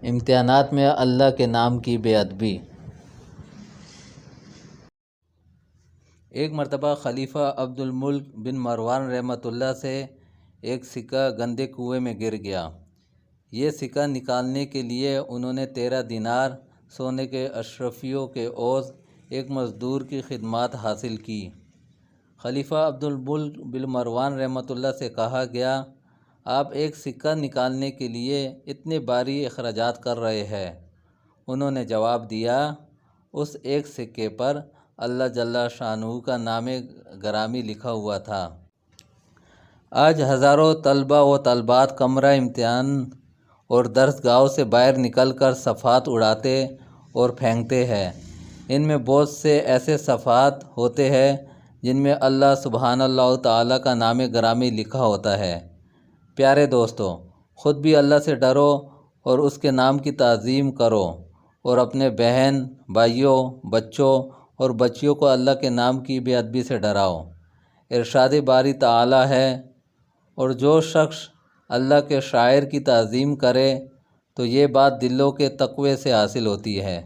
امتحانات میں اللہ کے نام کی بے ادبی۔ ایک مرتبہ خلیفہ عبد الملک بن مروان رحمۃ اللہ سے ایک سکہ گندے کنویں میں گر گیا۔ یہ سکہ نکالنے کے لیے انہوں نے 13 دینار سونے کے اشرفیوں کے عوض ایک مزدور کی خدمات حاصل کی۔ خلیفہ عبد الملک بن مروان رحمۃ اللہ سے کہا گیا، آپ ایک سکہ نکالنے کے لیے اتنے بھاری اخراجات کر رہے ہیں۔ انہوں نے جواب دیا، اس ایک سکے پر اللہ جل شانہ کا نام گرامی لکھا ہوا تھا۔ آج ہزاروں طلباء و طالبات کمرہ امتحان اور درس گاہوں سے باہر نکل کر صفحات اڑاتے اور پھینکتے ہیں۔ ان میں بہت سے ایسے صفحات ہوتے ہیں جن میں اللہ سبحانہ اللہ تعالیٰ کا نام گرامی لکھا ہوتا ہے۔ پیارے دوستو، خود بھی اللہ سے ڈرو اور اس کے نام کی تعظیم کرو، اور اپنے بہن، بھائیوں، بچوں اور بچیوں کو اللہ کے نام کی بے ادبی سے ڈراؤ۔ ارشاد باری تعالیٰ ہے، اور جو شخص اللہ کے شاعر کی تعظیم کرے تو یہ بات دلوں کے تقوی سے حاصل ہوتی ہے۔